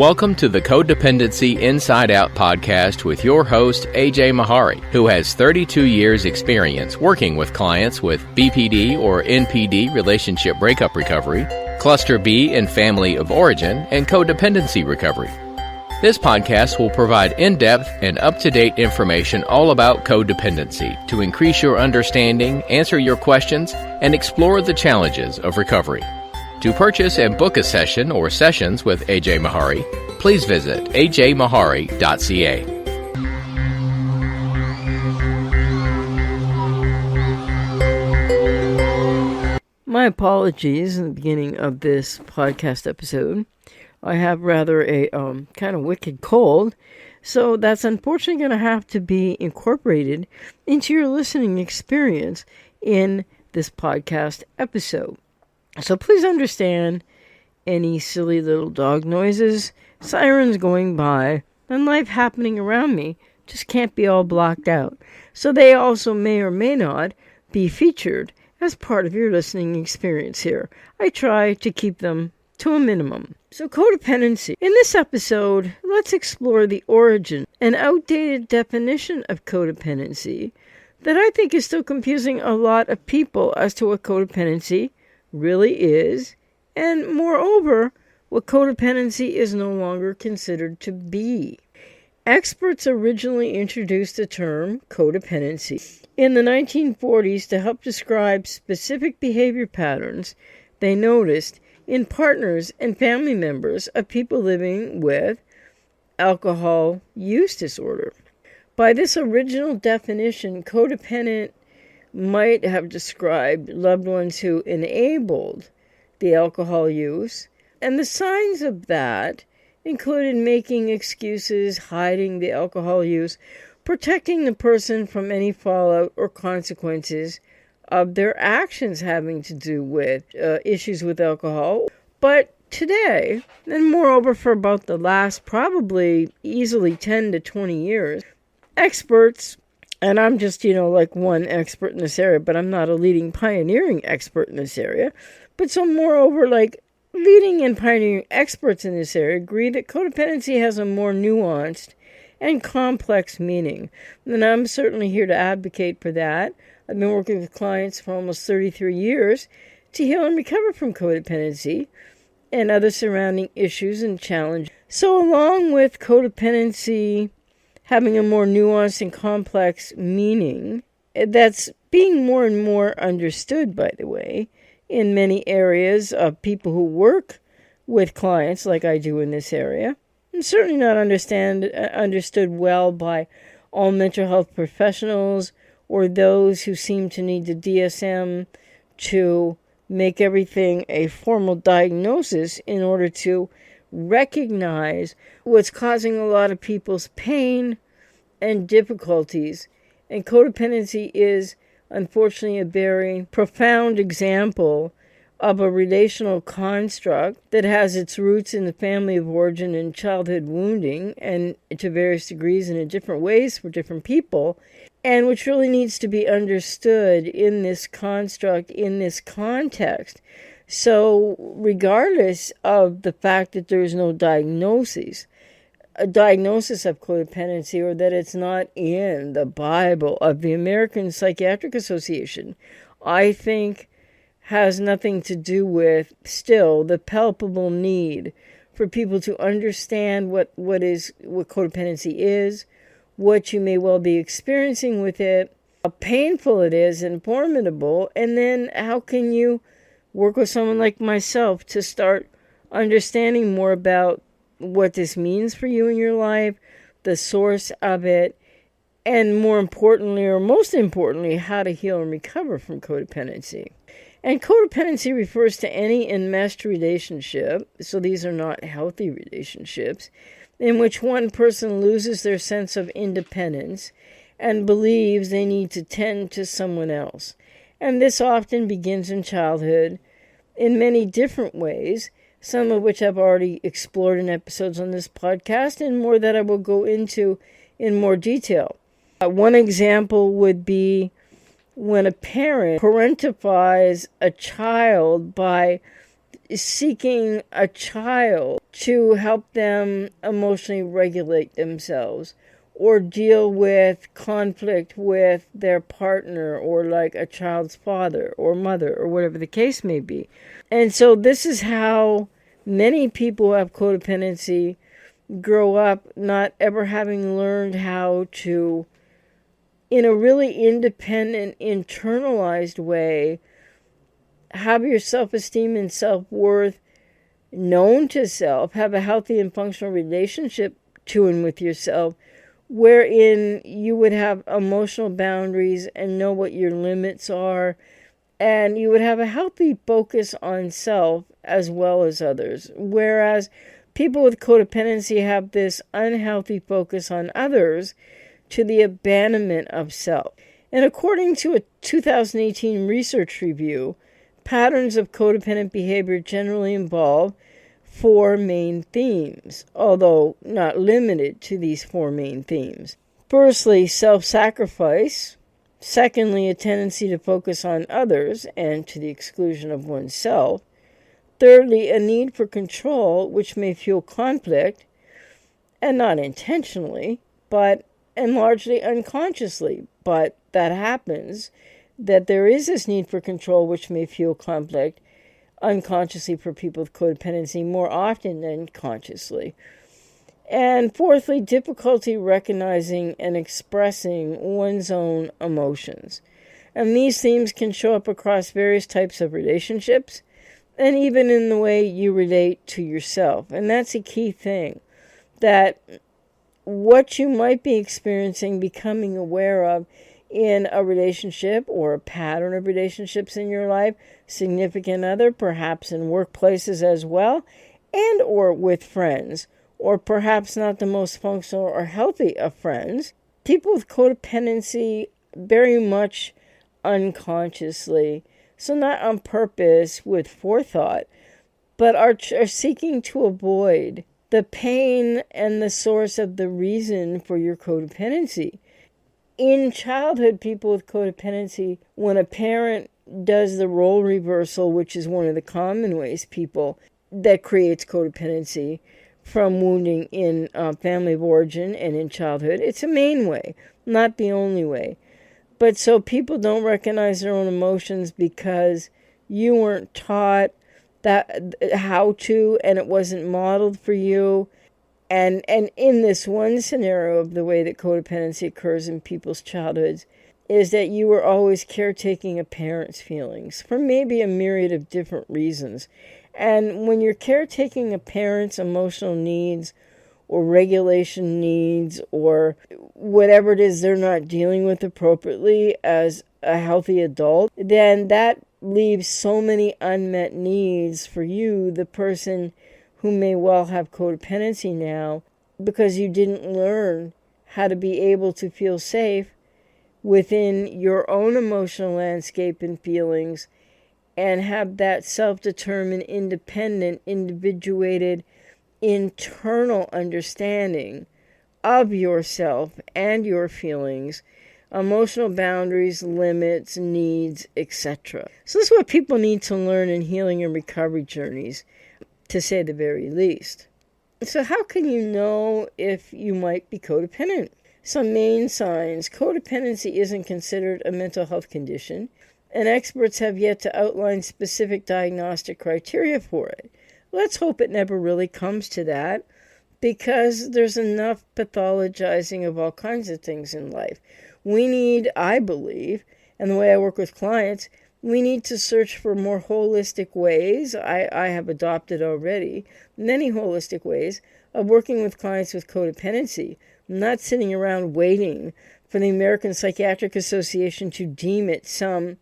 Welcome to the Codependency Inside Out podcast with your host, AJ Mahari, who has 32 years experience working with clients with BPD or NPD relationship breakup recovery, Cluster B and family of origin, and codependency recovery. This podcast will provide in-depth and up-to-date information all about codependency to increase your understanding, answer your questions, and explore the challenges of recovery. To purchase and book a session or sessions with AJ Mahari, please visit ajmahari.ca. My apologies in the beginning of this podcast episode. I have rather a kind of wicked cold, so that's unfortunately going to have to be incorporated into your listening experience in this podcast episode. So please understand any silly little dog noises, sirens going by, and life happening around me just can't be all blocked out. So they also may or may not be featured as part of your listening experience here. I try to keep them to a minimum. So codependency. In this episode, let's explore the origin and outdated definition of codependency that I think is still confusing a lot of people as to what codependency really is, and moreover, what codependency is no longer considered to be. Experts originally introduced the term codependency in the 1940s to help describe specific behavior patterns they noticed in partners and family members of people living with alcohol use disorder. By this original definition, codependent might have described loved ones who enabled the alcohol use, and the signs of that included making excuses, hiding the alcohol use, protecting the person from any fallout or consequences of their actions having to do with issues with alcohol. But today, and moreover for about the last probably easily 10 to 20 years, experts, and I'm just, like one expert in this area, but I'm not a leading pioneering expert in this area. But so moreover, like leading and pioneering experts in this area agree that codependency has a more nuanced and complex meaning. And I'm certainly here to advocate for that. I've been working with clients for almost 33 years to heal and recover from codependency and other surrounding issues and challenges. So along with codependency having a more nuanced and complex meaning that's being more and more understood, by the way, in many areas of people who work with clients like I do in this area, and certainly not understood well by all mental health professionals or those who seem to need the DSM to make everything a formal diagnosis in order to recognize what's causing a lot of people's pain and difficulties. And codependency is, unfortunately, a very profound example of a relational construct that has its roots in the family of origin and childhood wounding, and to various degrees and in different ways for different people, and which really needs to be understood in this construct, in this context. So regardless of the fact that there is no diagnosis, a diagnosis of codependency, or that it's not in the Bible of the American Psychiatric Association, I think has nothing to do with still the palpable need for people to understand what codependency is, what you may well be experiencing with it, how painful it is and formidable, and then how can you work with someone like myself to start understanding more about what this means for you in your life, the source of it, and more importantly, or most importantly, how to heal and recover from codependency. And codependency refers to any enmeshed relationship, so these are not healthy relationships, in which one person loses their sense of independence and believes they need to tend to someone else. And this often begins in childhood in many different ways, some of which I've already explored in episodes on this podcast, and more that I will go into in more detail. One example would be when a parent parentifies a child by seeking a child to help them emotionally regulate themselves or deal with conflict with their partner or like a child's father or mother or whatever the case may be. And so this is how many people who have codependency grow up not ever having learned how to, in a really independent, internalized way, have your self-esteem and self-worth known to self, have a healthy and functional relationship to and with yourself, wherein you would have emotional boundaries and know what your limits are, and you would have a healthy focus on self as well as others. Whereas people with codependency have this unhealthy focus on others to the abandonment of self. And according to a 2018 research review, patterns of codependent behavior generally involve 4 main themes, although not limited to these 4 main themes. Firstly, self-sacrifice. Secondly, a tendency to focus on others and to the exclusion of oneself. Thirdly, a need for control, which may fuel conflict, and not intentionally, and largely unconsciously, but that happens, that there is this need for control which may fuel conflict unconsciously for people with codependency more often than consciously. And fourthly, difficulty recognizing and expressing one's own emotions. And these themes can show up across various types of relationships and even in the way you relate to yourself. And that's a key thing, that what you might be experiencing, becoming aware of in a relationship or a pattern of relationships in your life, significant other, perhaps in workplaces as well, and or with friends, or perhaps not the most functional or healthy of friends. People with codependency very much unconsciously, so not on purpose with forethought, but are seeking to avoid the pain and the source of the reason for your codependency. In childhood, people with codependency, when a parent does the role reversal, which is one of the common ways that creates codependency from wounding in family of origin and in childhood, it's a main way, not the only way. But so people don't recognize their own emotions because you weren't taught how to, and it wasn't modeled for you. And in this one scenario of the way that codependency occurs in people's childhoods is that you were always caretaking a parent's feelings for maybe a myriad of different reasons. And when you're caretaking a parent's emotional needs or regulation needs or whatever it is they're not dealing with appropriately as a healthy adult, then that leaves so many unmet needs for you, the person who may well have codependency now, because you didn't learn how to be able to feel safe within your own emotional landscape and feelings and have that self-determined, independent, individuated, internal understanding of yourself and your feelings, emotional boundaries, limits, needs, etc. So this is what people need to learn in healing and recovery journeys, to say the very least. So how can you know if you might be codependent? Some main signs. Codependency isn't considered a mental health condition, and experts have yet to outline specific diagnostic criteria for it. Let's hope it never really comes to that, because there's enough pathologizing of all kinds of things in life. We need, I believe, and the way I work with clients, we need to search for more holistic ways. I have adopted already many holistic ways of working with clients with codependency. I'm not sitting around waiting for the American Psychiatric Association to deem it some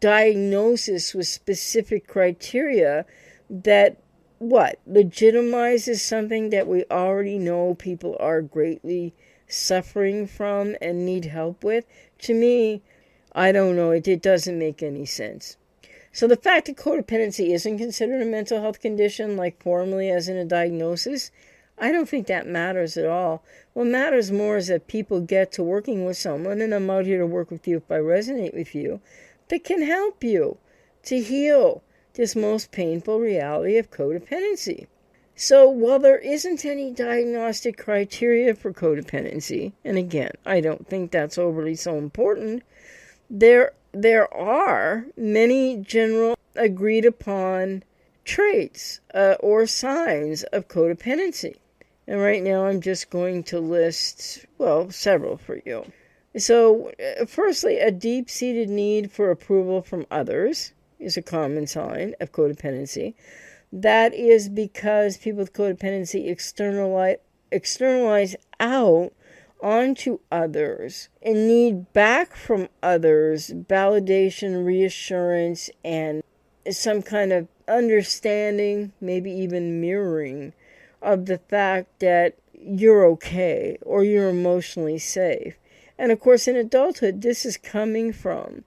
diagnosis with specific criteria that legitimizes something that we already know people are greatly suffering from and need help with. To me, I don't know, it doesn't make any sense. So the fact that codependency isn't considered a mental health condition, like formally as in a diagnosis, I don't think that matters at all. What matters more is that people get to working with someone, and I'm out here to work with you if I resonate with you, that can help you to heal, this most painful reality of codependency. So while there isn't any diagnostic criteria for codependency, and again, I don't think that's overly so important, there are many general agreed upon traits or signs of codependency. And right now I'm just going to list, several for you. So, firstly, a deep-seated need for approval from others is a common sign of codependency. That is because people with codependency externalize out onto others and need back from others validation, reassurance, and some kind of understanding, maybe even mirroring of the fact that you're okay or you're emotionally safe. And of course, in adulthood, this is coming from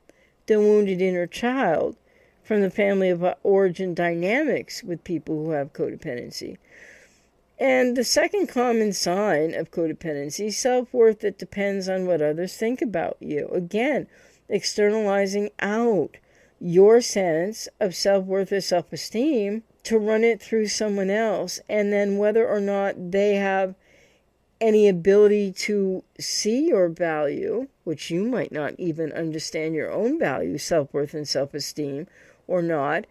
the wounded inner child, from the family of origin dynamics with people who have codependency. And the second common sign of codependency, self-worth that depends on what others think about you. Again, externalizing out your sense of self-worth or self-esteem to run it through someone else, and then whether or not they have any ability to see your value, which you might not even understand your own value, self-worth and self-esteem or not.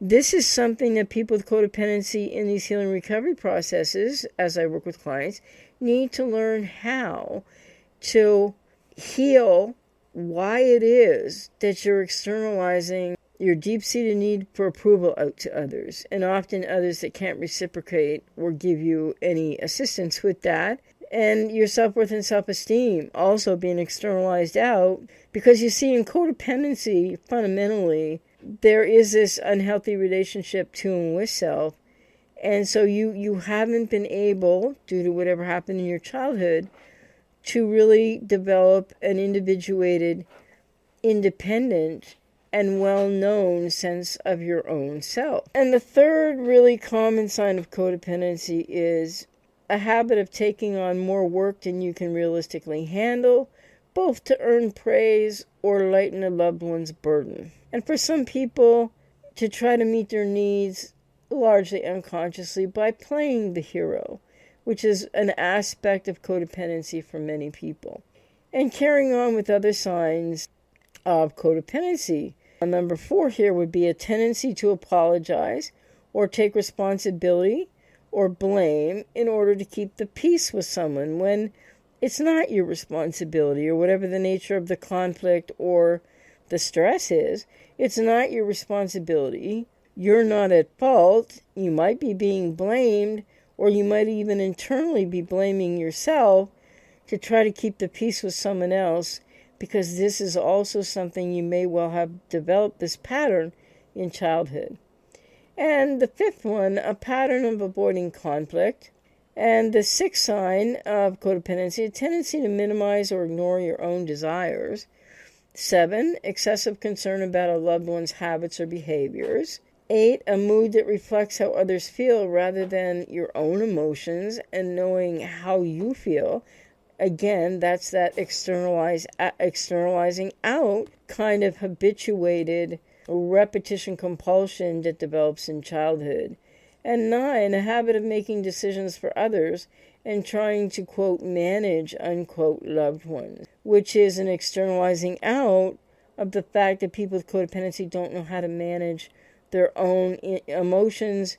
This is something that people with codependency in these healing recovery processes, as I work with clients, need to learn how to heal why it is that you're externalizing your deep-seated need for approval out to others, and often others that can't reciprocate or give you any assistance with that, and your self-worth and self-esteem also being externalized out, because you see, in codependency, fundamentally, there is this unhealthy relationship to and with self, and so you haven't been able, due to whatever happened in your childhood, to really develop an individuated, independent, and well-known sense of your own self. And the third really common sign of codependency is a habit of taking on more work than you can realistically handle, both to earn praise or lighten a loved one's burden. And for some people, to try to meet their needs largely unconsciously by playing the hero, which is an aspect of codependency for many people. And carrying on with other signs of codependency. Number 4 here would be a tendency to apologize or take responsibility or blame in order to keep the peace with someone when it's not your responsibility, or whatever the nature of the conflict or the stress is. It's not your responsibility. You're not at fault. You might be being blamed, or you might even internally be blaming yourself to try to keep the peace with someone else, because this is also something you may well have developed this pattern in childhood. And the 5th one, a pattern of avoiding conflict. And the 6th sign of codependency, a tendency to minimize or ignore your own desires. 7, excessive concern about a loved one's habits or behaviors. 8, a mood that reflects how others feel rather than your own emotions and knowing how you feel. Again, that's that externalizing out kind of habituated repetition compulsion that develops in childhood. And 9, a habit of making decisions for others and trying to, quote, manage, unquote, loved ones, which is an externalizing out of the fact that people with codependency don't know how to manage their own emotions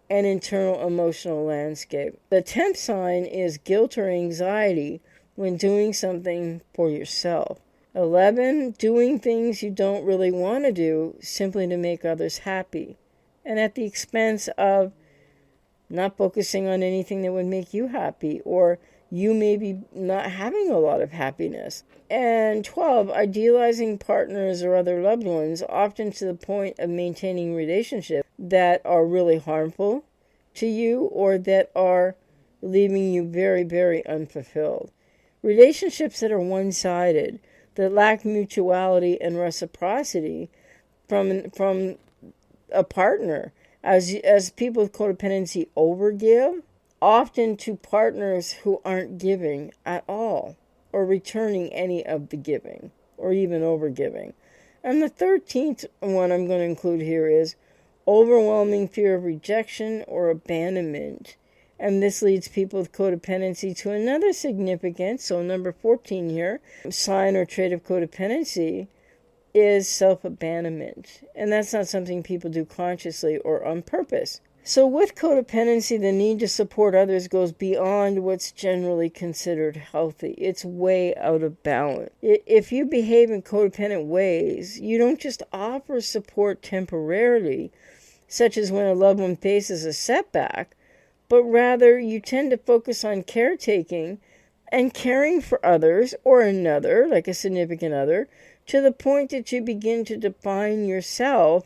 and internal emotional landscape. The 10th sign is guilt or anxiety when doing something for yourself. 11, doing things you don't really want to do simply to make others happy, and at the expense of not focusing on anything that would make you happy, or you maybe not having a lot of happiness. And 12, idealizing partners or other loved ones, often to the point of maintaining relationships that are really harmful to you or that are leaving you very, very unfulfilled. Relationships that are one-sided, that lack mutuality and reciprocity from a partner. As people with codependency overgive, often to partners who aren't giving at all, or returning any of the giving, or even overgiving. And the 13th one I'm going to include here is overwhelming fear of rejection or abandonment. And this leads people with codependency to another significant, so number 14 here, sign or trait of codependency is self-abandonment. And that's not something people do consciously or on purpose. So with codependency, the need to support others goes beyond what's generally considered healthy. It's way out of balance. If you behave in codependent ways, you don't just offer support temporarily, such as when a loved one faces a setback, but rather you tend to focus on caretaking and caring for others or another, like a significant other, to the point that you begin to define yourself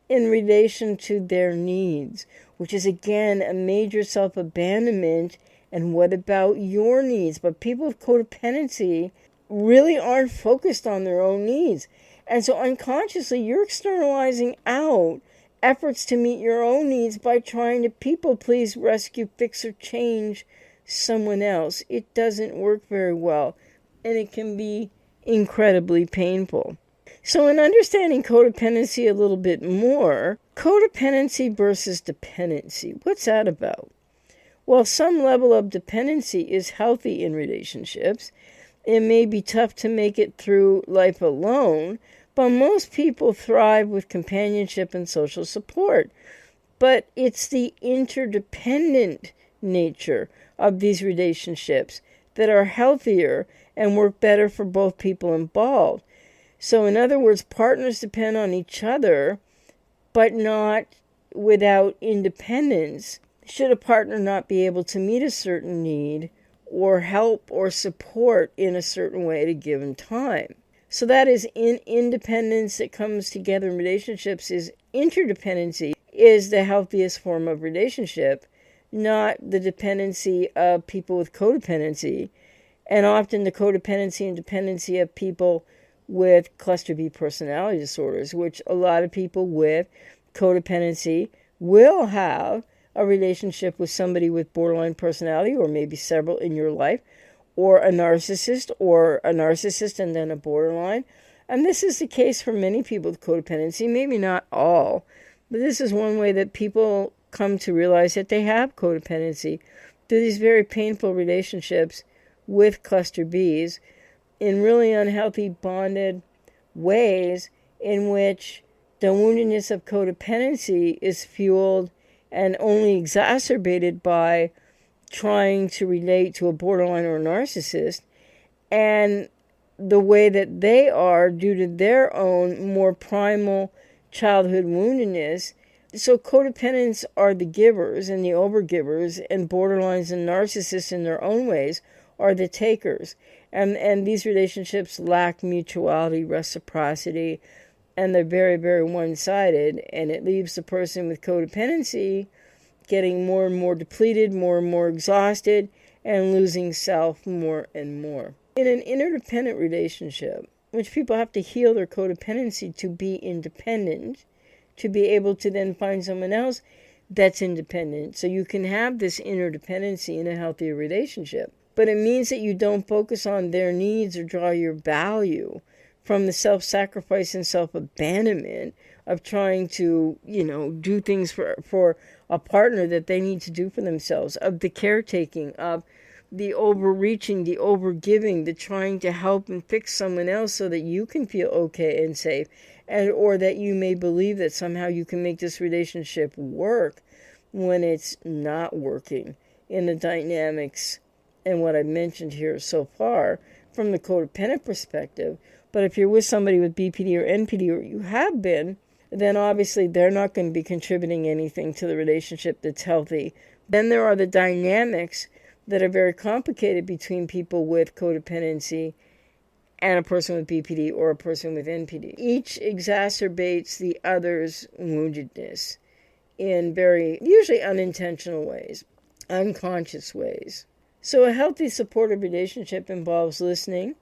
in relation to their needs, which is again a major self-abandonment. And what about your needs? But people with codependency really aren't focused on their own needs. And so unconsciously, you're externalizing out efforts to meet your own needs by trying to people please, rescue, fix, or change someone else. It doesn't work very well, and it can be incredibly painful. So in understanding codependency a little bit more, codependency versus dependency, what's that about? While some level of dependency is healthy in relationships, it may be tough to make it through life alone, but most people thrive with companionship and social support. But it's the interdependent nature of these relationships that are healthier and work better for both people involved. So in other words, partners depend on each other, but not without independence. Should a partner not be able to meet a certain need or help or support in a certain way at a given time? So that is independence that comes together in relationships. Is interdependency is the healthiest form of relationship, not the dependency of people with codependency, and often the codependency and dependency of people with cluster B personality disorders, which a lot of people with codependency will have a relationship with somebody with borderline personality, or maybe several in your life, or a narcissist and then a borderline. And this is the case for many people with codependency, maybe not all, but this is one way that people come to realize that they have codependency through these very painful relationships with cluster Bs in really unhealthy bonded ways in which the woundedness of codependency is fueled and only exacerbated by trying to relate to a borderline or a narcissist, and the way that they are due to their own more primal childhood woundedness. So codependents are the givers and the overgivers, and borderlines and narcissists in their own ways are the takers. And these relationships lack mutuality, reciprocity, and they're very, very one-sided, and it leaves the person with codependency getting more and more depleted, more and more exhausted, and losing self more and more. In an interdependent relationship, which people have to heal their codependency to be independent, to be able to then find someone else that's independent. So you can have this interdependency in a healthier relationship. But it means that you don't focus on their needs or draw your value from the self-sacrifice and self-abandonment of trying to, do things for a partner that they need to do for themselves, of the caretaking, of the overreaching, the overgiving, the trying to help and fix someone else so that you can feel okay and safe, and or that you may believe that somehow you can make this relationship work when it's not working in the dynamics and what I've mentioned here so far from the codependent perspective. But if you're with somebody with BPD or NPD, or you have been, then obviously they're not going to be contributing anything to the relationship that's healthy. Then there are the dynamics that are very complicated between people with codependency and a person with BPD or a person with NPD. Each exacerbates the other's woundedness in very, usually unintentional ways, unconscious ways. So a healthy supportive relationship involves listening,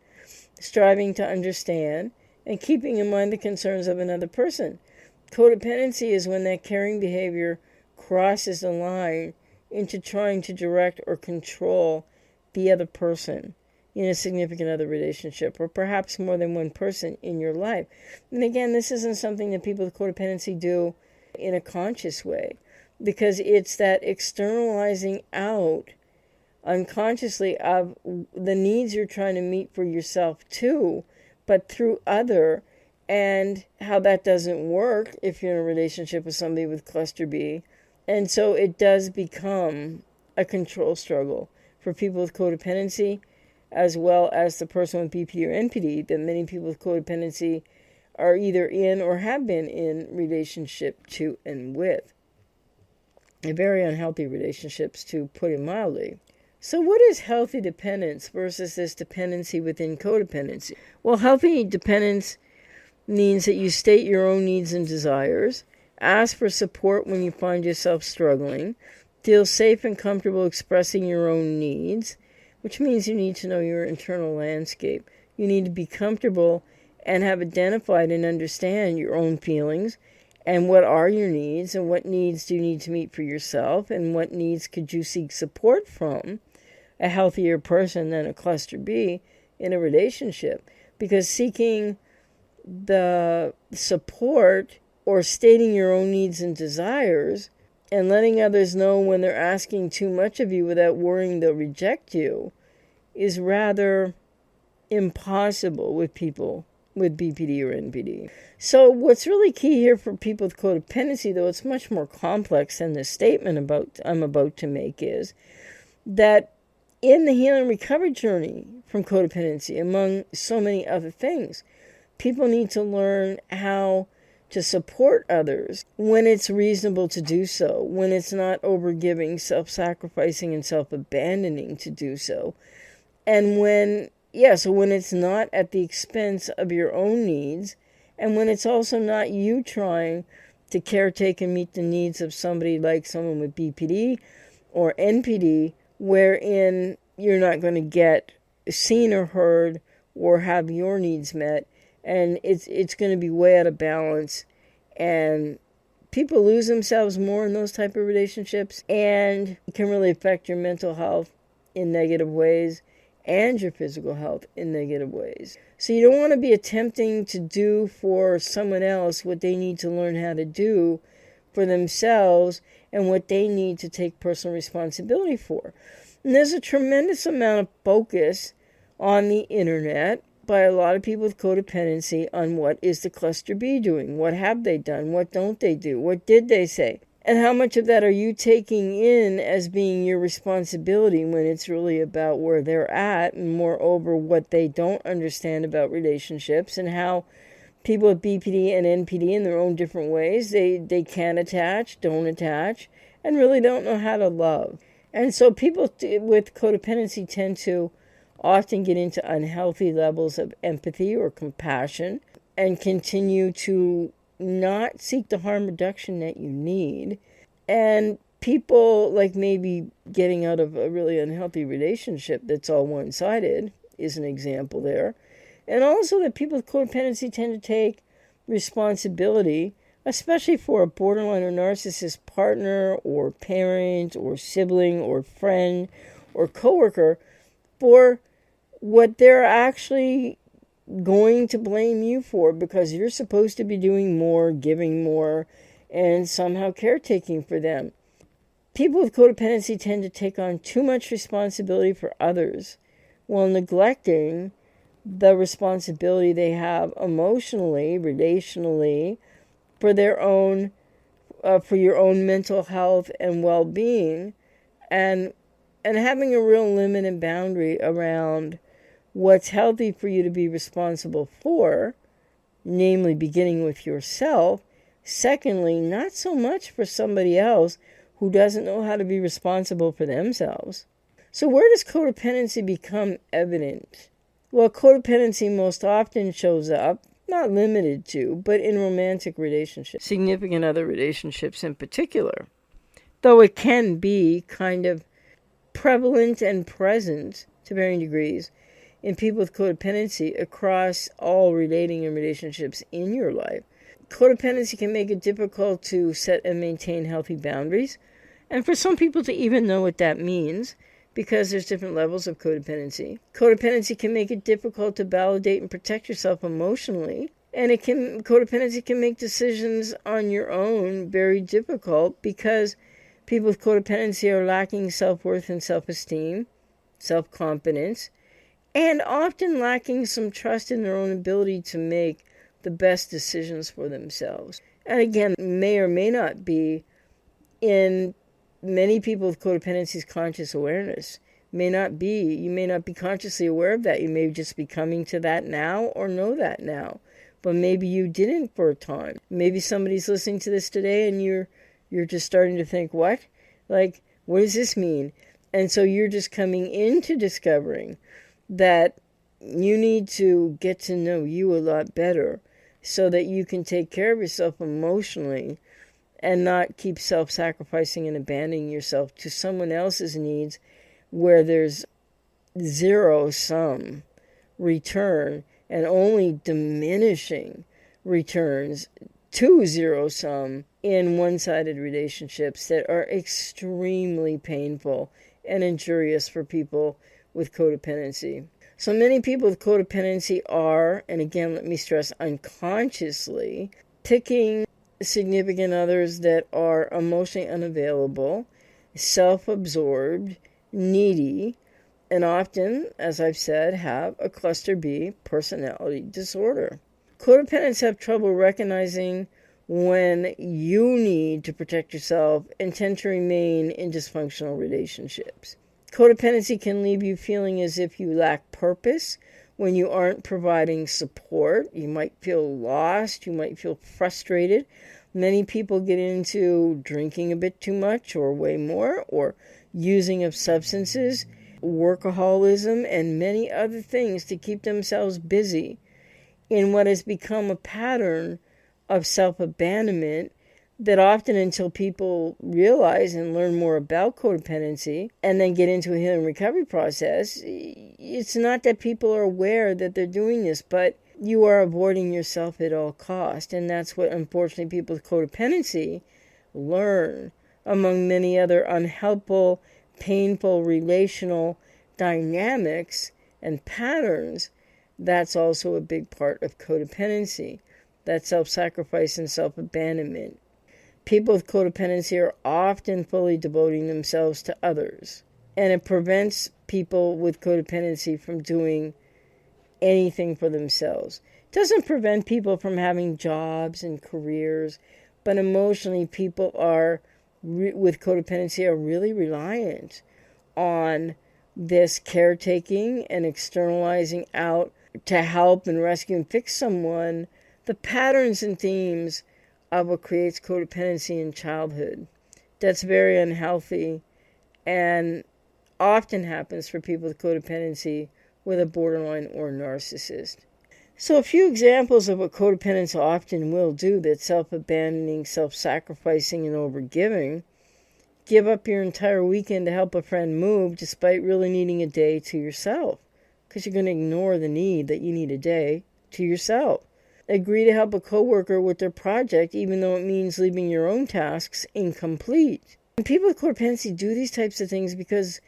striving to understand, and keeping in mind the concerns of another person. Codependency is when that caring behavior crosses the line into trying to direct or control the other person in a significant other relationship, or perhaps more than one person in your life. And again, this isn't something that people with codependency do in a conscious way, because it's that externalizing out unconsciously of the needs you're trying to meet for yourself too, but through other, and how that doesn't work if you're in a relationship with somebody with cluster B. And so it does become a control struggle for people with codependency, as well as the person with BPD or NPD, that many people with codependency are either in or have been in relationship to and with. Very unhealthy relationships, to put it mildly. So what is healthy dependence versus this dependency within codependency? Well, healthy dependence means that you state your own needs and desires, ask for support when you find yourself struggling, feel safe and comfortable expressing your own needs, which means you need to know your internal landscape. You need to be comfortable and have identified and understand your own feelings and what are your needs and what needs do you need to meet for yourself and what needs could you seek support from a healthier person than a cluster B in a relationship. Because seeking the support or stating your own needs and desires and letting others know when they're asking too much of you without worrying they'll reject you is rather impossible with people with BPD or NPD. So what's really key here for people with codependency, though it's much more complex than the statement I'm about to make, is that in the healing recovery journey from codependency, among so many other things, people need to learn how to support others when it's reasonable to do so, when it's not overgiving, self-sacrificing, and self-abandoning to do so. And when it's not at the expense of your own needs, and when it's also not you trying to caretake and meet the needs of somebody like someone with BPD or NPD, wherein you're not going to get seen or heard or have your needs met, and it's going to be way out of balance, and people lose themselves more in those type of relationships, and it can really affect your mental health in negative ways and your physical health in negative ways. So you don't want to be attempting to do for someone else what they need to learn how to do for themselves and what they need to take personal responsibility for. And there's a tremendous amount of focus on the internet by a lot of people with codependency on what is the cluster B doing, what have they done, what don't they do, what did they say, and how much of that are you taking in as being your responsibility when it's really about where they're at, and moreover what they don't understand about relationships and how people with BPD and NPD in their own different ways, they can attach, don't attach, and really don't know how to love. And so people with codependency tend to often get into unhealthy levels of empathy or compassion and continue to not seek the harm reduction that you need. And people like maybe getting out of a really unhealthy relationship that's all one-sided is an example there. And also that people with codependency tend to take responsibility, especially for a borderline or narcissist partner or parent or sibling or friend or coworker, for what they're actually going to blame you for, because you're supposed to be doing more, giving more, and somehow caretaking for them. People with codependency tend to take on too much responsibility for others while neglecting the responsibility they have emotionally, relationally, for their own, for your own mental health and well-being, and having a real limit and boundary around what's healthy for you to be responsible for, namely beginning with yourself. Secondly, not so much for somebody else who doesn't know how to be responsible for themselves. So where does codependency become evident? Well, codependency most often shows up, not limited to, but in romantic relationships, significant other relationships in particular. Though it can be kind of prevalent and present to varying degrees in people with codependency across all relating and relationships in your life. Codependency can make it difficult to set and maintain healthy boundaries, and for some people to even know what that means, because there's different levels of codependency. Codependency can make it difficult to validate and protect yourself emotionally, And codependency can make decisions on your own very difficult because people with codependency are lacking self-worth and self-esteem, self-confidence, and often lacking some trust in their own ability to make the best decisions for themselves. And again, may or may not be in many people with codependency's conscious awareness. You may not be consciously aware of that. You may just be coming to that now or know that now. But maybe you didn't for a time. Maybe somebody's listening to this today and you're just starting to think, what? Like, what does this mean? And so you're just coming into discovering that you need to get to know you a lot better so that you can take care of yourself emotionally and not keep self-sacrificing and abandoning yourself to someone else's needs where there's zero-sum return and only diminishing returns to zero-sum in one-sided relationships that are extremely painful and injurious for people with codependency. So many people with codependency are, and again, let me stress, unconsciously picking significant others that are emotionally unavailable, self-absorbed, needy, and often, as I've said, have a cluster B personality disorder. Codependents have trouble recognizing when you need to protect yourself and tend to remain in dysfunctional relationships. Codependency can leave you feeling as if you lack purpose when you aren't providing support. You might feel lost. You might feel frustrated. Many people get into drinking a bit too much or way more, or using of substances, workaholism, and many other things to keep themselves busy in what has become a pattern of self-abandonment that often, until people realize and learn more about codependency and then get into a healing recovery process, it's not that people are aware that they're doing this, but you are avoiding yourself at all costs. And that's what, unfortunately, people with codependency learn, among many other unhelpful, painful relational dynamics and patterns. That's also a big part of codependency, that self-sacrifice and self-abandonment. People with codependency are often fully devoting themselves to others, and it prevents people with codependency from doing anything for themselves. It doesn't prevent people from having jobs and careers, but emotionally people with codependency are really reliant on this caretaking and externalizing out to help and rescue and fix someone. The patterns and themes of what creates codependency in childhood. That's very unhealthy and often happens for people with codependency with a borderline or narcissist. So a few examples of what codependents often will do that's self-abandoning, self-sacrificing, and overgiving. Give up your entire weekend to help a friend move despite really needing a day to yourself, because you're going to ignore the need that you need a day to yourself. Agree to help a coworker with their project even though it means leaving your own tasks incomplete. And people with codependency do these types of things because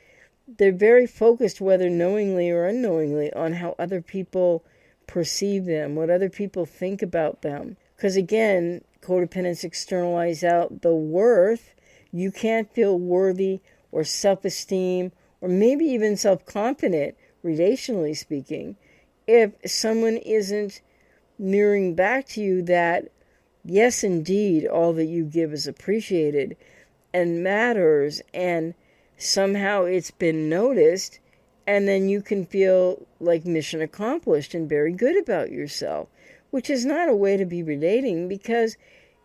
they're very focused, whether knowingly or unknowingly, on how other people perceive them, what other people think about them. Because again, codependents externalize out the worth. You can't feel worthy or self-esteem or maybe even self-confident, relationally speaking, if someone isn't mirroring back to you that, yes, indeed, all that you give is appreciated and matters, and somehow it's been noticed, and then you can feel like mission accomplished and very good about yourself, which is not a way to be relating, because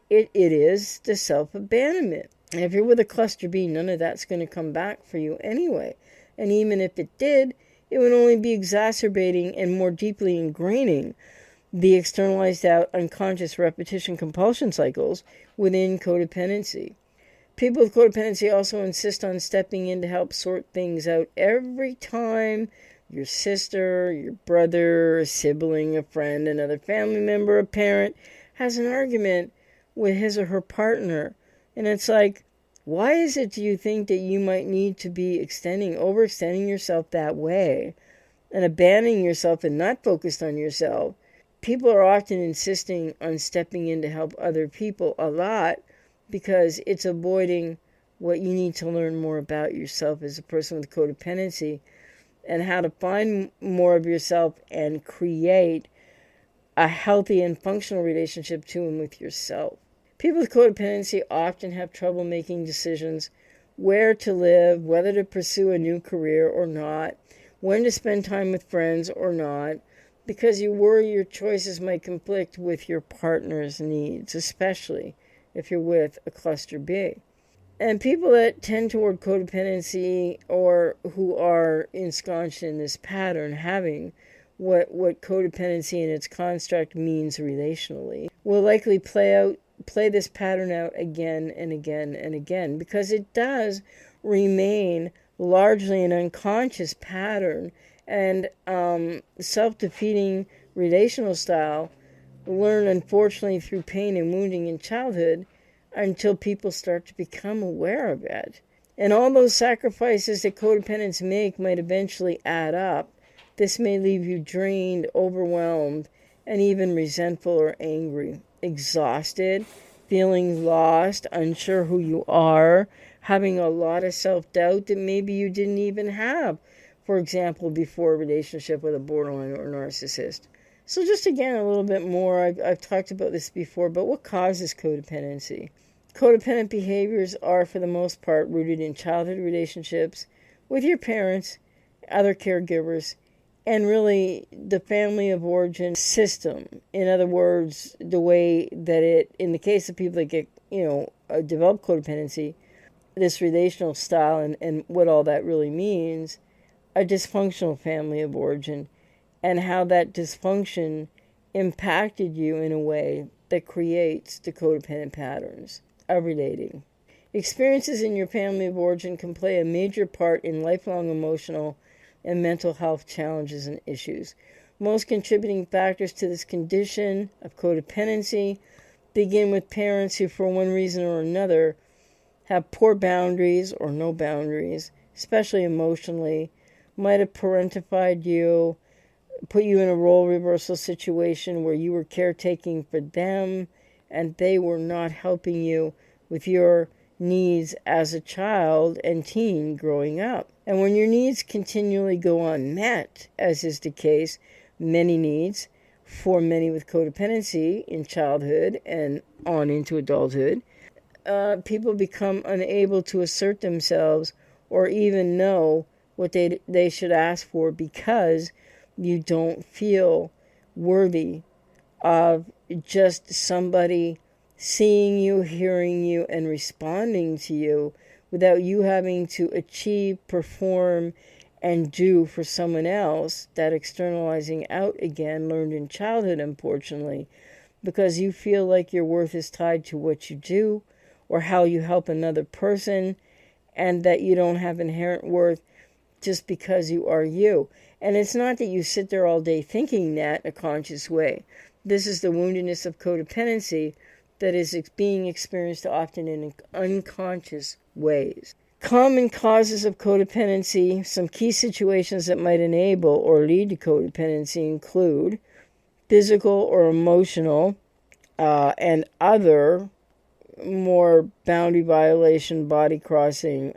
it is the self-abandonment. And if you're with a cluster B, none of that's going to come back for you anyway. And even if it did, it would only be exacerbating and more deeply ingraining the externalized out unconscious repetition compulsion cycles within codependency. People with codependency also insist on stepping in to help sort things out every time your sister, your brother, a sibling, a friend, another family member, a parent has an argument with his or her partner. And it's like, why is it do you think that you might need to be overextending yourself that way and abandoning yourself and not focused on yourself people are often insisting on stepping in to help other people a lot because it's avoiding what you need to learn more about yourself as a person with codependency and how to find more of yourself and create a healthy and functional relationship to and with yourself. People with codependency often have trouble making decisions where to live, whether to pursue a new career or not, when to spend time with friends or not, because you worry your choices might conflict with your partner's needs, especially if you're with a cluster B. And people that tend toward codependency or who are ensconced in this pattern, having what codependency and its construct means relationally, will likely play this pattern out again and again and again, because it does remain largely an unconscious pattern and self-defeating relational style learned unfortunately through pain and wounding in childhood until people start to become aware of it. And all those sacrifices that codependents make might eventually add up. This may leave you drained, overwhelmed, and even resentful or angry, exhausted, feeling lost, unsure who you are, having a lot of self-doubt that maybe you didn't even have, for example, before a relationship with a borderline or narcissist. So just again, a little bit more, I've talked about this before, but what causes codependency? Codependent behaviors are, for the most part, rooted in childhood relationships with your parents, other caregivers, and really the family of origin system. In other words, the way that it, in the case of people that get, develop codependency, this relational style and what all that really means, a dysfunctional family of origin, and how that dysfunction impacted you in a way that creates the codependent patterns of relating. Experiences in your family of origin can play a major part in lifelong emotional and mental health challenges and issues. Most contributing factors to this condition of codependency begin with parents who, for one reason or another, have poor boundaries or no boundaries, especially emotionally, might have parentified you, put you in a role reversal situation where you were caretaking for them and they were not helping you with your needs as a child and teen growing up. And when your needs continually go unmet, as is the case, many needs for many with codependency in childhood and on into adulthood, people become unable to assert themselves or even know what they should ask for because you don't feel worthy of just somebody seeing you, hearing you, and responding to you without you having to achieve, perform, and do for someone else. That externalizing out again, learned in childhood, unfortunately, because you feel like your worth is tied to what you do or how you help another person, and that you don't have inherent worth just because you are you. And it's not that you sit there all day thinking that in a conscious way. This is the woundedness of codependency that is being experienced often in unconscious ways. Common causes of codependency, some key situations that might enable or lead to codependency include physical or emotional and other more boundary violation, body crossing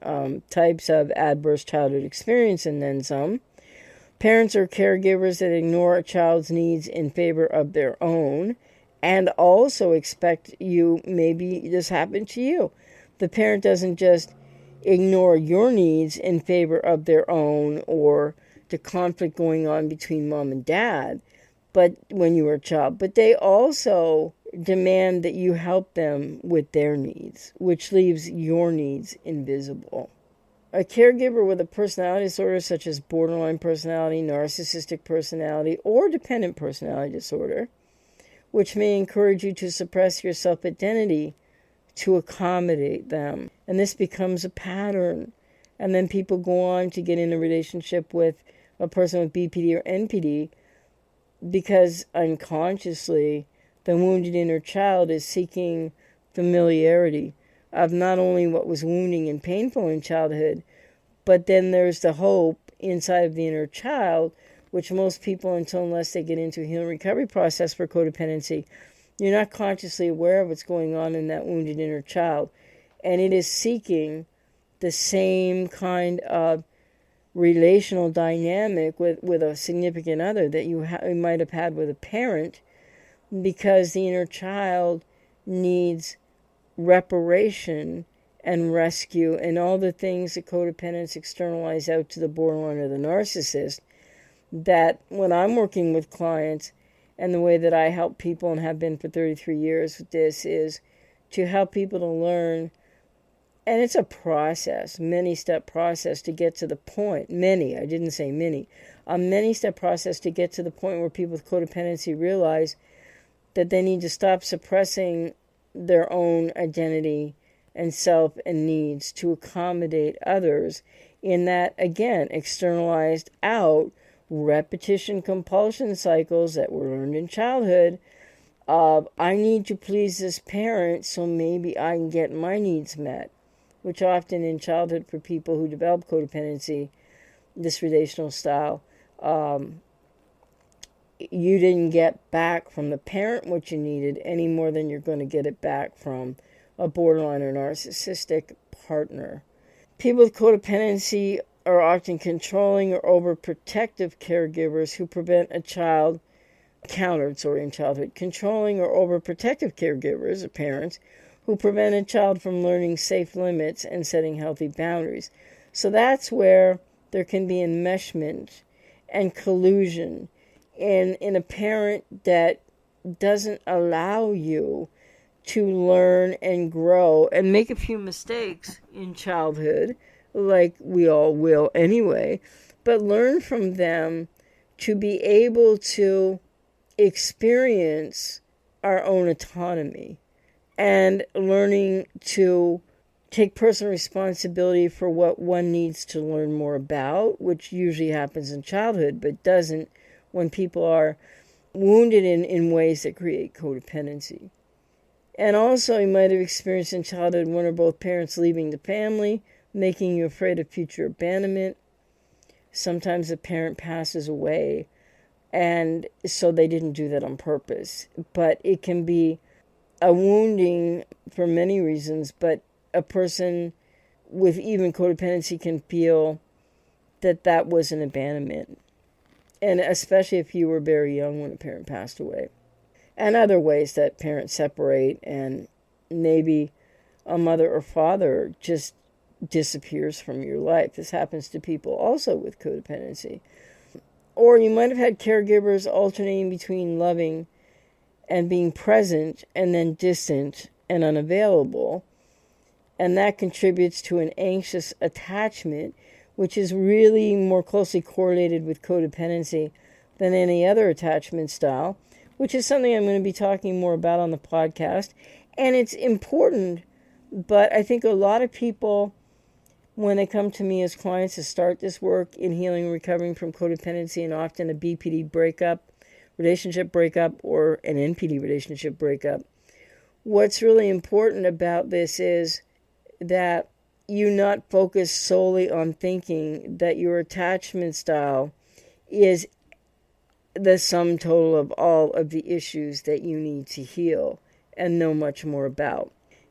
types of adverse childhood experience, and then some. Parents or caregivers that ignore a child's needs in favor of their own and also expect you, maybe this happened to you. The parent doesn't just ignore your needs in favor of their own or the conflict going on between mom and dad, but when you were a child, but they also demand that you help them with their needs, which leaves your needs invisible. A caregiver with a personality disorder such as borderline personality, narcissistic personality, or dependent personality disorder, which may encourage you to suppress your self-identity to accommodate them. And this becomes a pattern. And then people go on to get in a relationship with a person with BPD or NPD because unconsciously the wounded inner child is seeking familiarity of not only what was wounding and painful in childhood, but then there's the hope inside of the inner child which most people, unless they get into a healing recovery process for codependency, you're not consciously aware of what's going on in that wounded inner child. And it is seeking the same kind of relational dynamic with a significant other that you might have had with a parent, because the inner child needs reparation and rescue and all the things that codependents externalize out to the borderline or the narcissist. That when I'm working with clients, and the way that I help people and have been for 33 years with this, is to help people to learn. And it's a process, many-step process to get to the point. I didn't say many. A many-step process to get to the point where people with codependency realize that they need to stop suppressing their own identity and self and needs to accommodate others in that, again, externalized out repetition compulsion cycles that were learned in childhood of, I need to please this parent so maybe I can get my needs met, which often in childhood for people who develop codependency, this relational style, you didn't get back from the parent what you needed any more than you're going to get it back from a borderline or narcissistic partner. People with codependency are often controlling or overprotective caregivers who prevent a child in childhood. Controlling or overprotective caregivers or parents who prevent a child from learning safe limits and setting healthy boundaries. So that's where there can be enmeshment and collusion in a parent that doesn't allow you to learn and grow and make a few mistakes in childhood, like we all will anyway, but learn from them to be able to experience our own autonomy and learning to take personal responsibility for what one needs to learn more about, which usually happens in childhood, but doesn't when people are wounded in ways that create codependency. And also, you might have experienced in childhood one or both parents leaving the family, making you afraid of future abandonment. Sometimes a parent passes away, and so they didn't do that on purpose. But it can be a wounding for many reasons, but a person with even codependency can feel that was an abandonment. And especially if you were very young when a parent passed away. And other ways that parents separate, and maybe a mother or father just disappears from your life. This happens to people also with codependency. Or you might have had caregivers alternating between loving and being present and then distant and unavailable. And that contributes to an anxious attachment, which is really more closely correlated with codependency than any other attachment style, which is something I'm going to be talking more about on the podcast. And it's important, but I think a lot of people, when they come to me as clients to start this work in healing and recovering from codependency, and often a BPD breakup, relationship breakup, or an NPD relationship breakup, what's really important about this is that you not focus solely on thinking that your attachment style is the sum total of all of the issues that you need to heal and know much more about.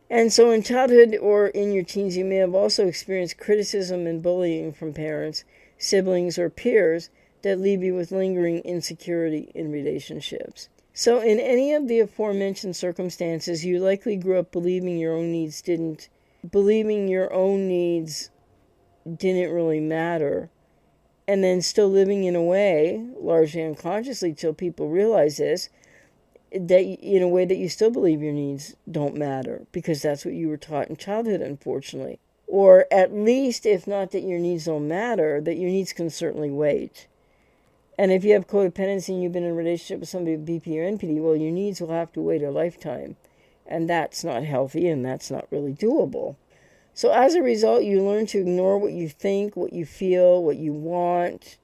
And so in childhood or in your teens, you may have also experienced criticism and bullying from parents, siblings, or peers that leave you with lingering insecurity in relationships. So in any of the aforementioned circumstances, you likely grew up believing your own needs didn't really matter, and then still living in a way, largely unconsciously till people realize this, that in a way that you still believe your needs don't matter, because that's what you were taught in childhood, unfortunately. Or at least, if not that your needs don't matter, that your needs can certainly wait. And if you have codependency and you've been in a relationship with somebody with BP or NPD, well, your needs will have to wait a lifetime. And that's not healthy, and that's not really doable. So as a result, you learn to ignore what you think, what you feel, what you want,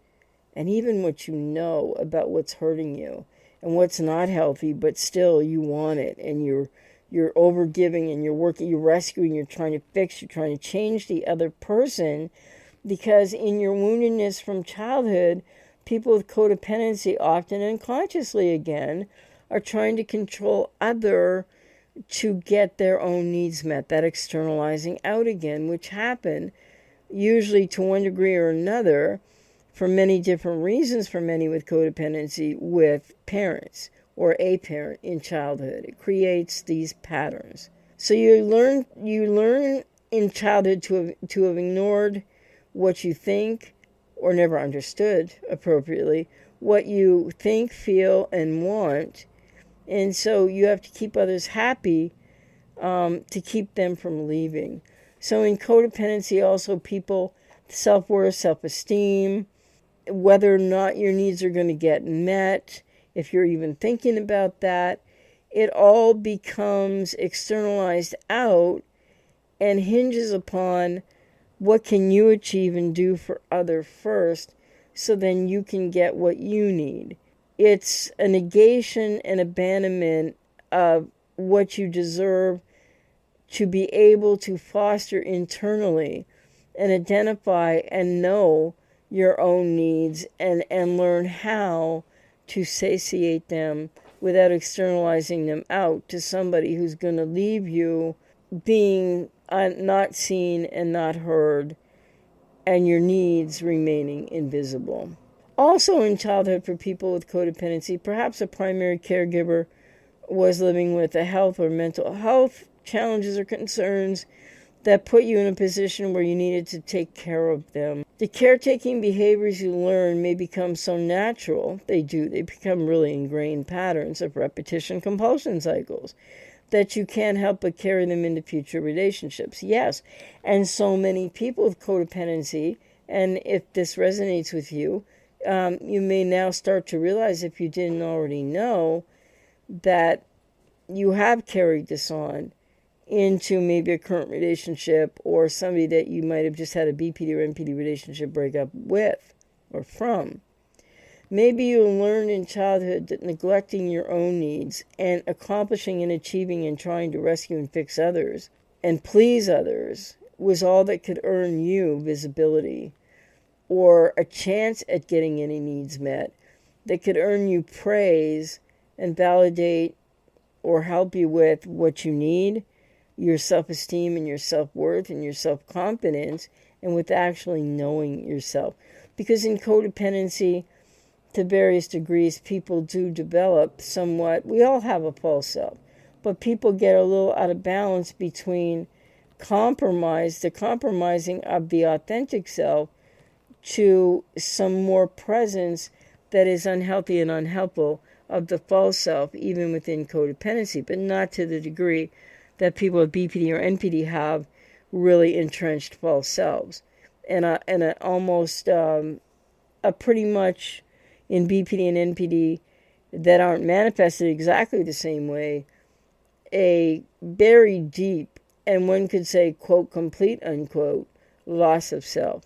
and even what you know about what's hurting you and what's not healthy, but still you want it, and you're overgiving, and you're rescuing, you're trying to fix, you're trying to change the other person, because in your woundedness from childhood, People with codependency, often unconsciously again, are trying to control other to get their own needs met, that externalizing out again, which happen usually to one degree or another for many different reasons for many with codependency with parents or a parent in childhood. It creates these patterns. So you learn in childhood to have ignored what you think or never understood appropriately, what you think, feel, and want. And so you have to keep others happy to keep them from leaving. So in codependency also, people, self-worth, self-esteem, whether or not your needs are going to get met, if you're even thinking about that, it all becomes externalized out and hinges upon what can you achieve and do for other first, so then you can get what you need. It's a negation and abandonment of what you deserve to be able to foster internally and identify and know your own needs and learn how to satiate them without externalizing them out to somebody who's going to leave you being not seen and not heard, and your needs remaining invisible. Also in childhood, for people with codependency, perhaps a primary caregiver was living with a health or mental health challenges or concerns that put you in a position where you needed to take care of them. The caretaking behaviors you learn may become so natural, they become really ingrained patterns of repetition compulsion cycles, that you can't help but carry them into future relationships. Yes, and so many people with codependency, and if this resonates with you, you may now start to realize, if you didn't already know, that you have carried this on into maybe a current relationship or somebody that you might have just had a BPD or NPD relationship breakup with or from. Maybe you learned in childhood that neglecting your own needs and accomplishing and achieving and trying to rescue and fix others and please others was all that could earn you visibility or a chance at getting any needs met, that could earn you praise and validate or help you with what you need, your self-esteem and your self-worth and your self-confidence, and with actually knowing yourself. Because in codependency, to various degrees, people do develop somewhat, we all have a false self, but people get a little out of balance between the compromising of the authentic self to some more presence that is unhealthy and unhelpful of the false self, even within codependency, but not to the degree that people with BPD or NPD have really entrenched false selves. And almost a pretty much in BPD and NPD that aren't manifested exactly the same way, a very deep, and one could say, quote, complete, unquote, loss of self.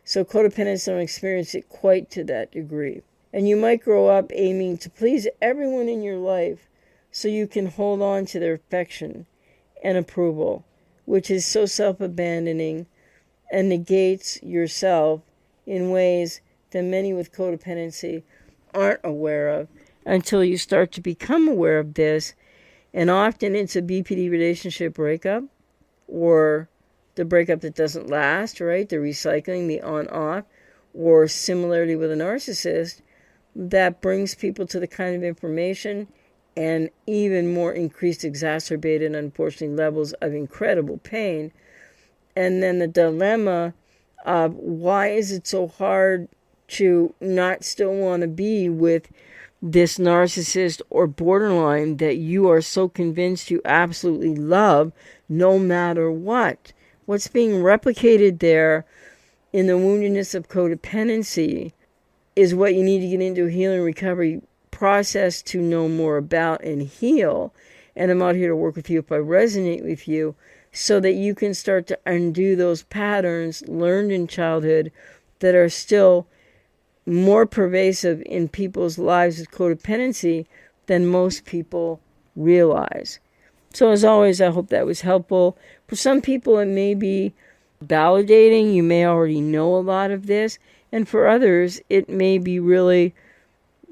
So codependents don't experience it quite to that degree. And you might grow up aiming to please everyone in your life so you can hold on to their affection and approval, which is so self-abandoning and negates yourself in ways that many with codependency aren't aware of until you start to become aware of this. And often it's a BPD relationship breakup or the breakup that doesn't last, right? The recycling, the on-off, or similarly with a narcissist, that brings people to the kind of information and even more increased, exacerbated, unfortunately, levels of incredible pain. And then the dilemma of why is it so hard to not still want to be with this narcissist or borderline that you are so convinced you absolutely love no matter what. What's being replicated there in the woundedness of codependency is what you need to get into a healing recovery process to know more about and heal. And I'm out here to work with you if I resonate with you, so that you can start to undo those patterns learned in childhood that are still more pervasive in people's lives with codependency than most people realize. So as always, I hope that was helpful. For some people, it may be validating. You may already know a lot of this. And for others, it may be really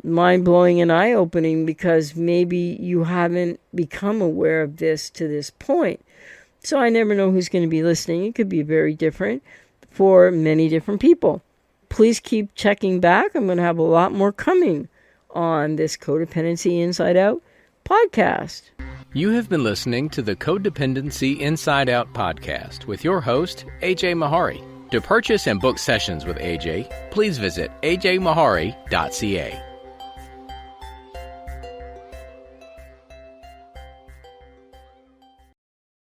mind-blowing and eye-opening because maybe you haven't become aware of this to this point. So I never know who's going to be listening. It could be very different for many different people. Please keep checking back. I'm going to have a lot more coming on this Codependency Inside Out podcast. You have been listening to the Codependency Inside Out podcast with your host, AJ Mahari. To purchase and book sessions with AJ, please visit ajmahari.ca.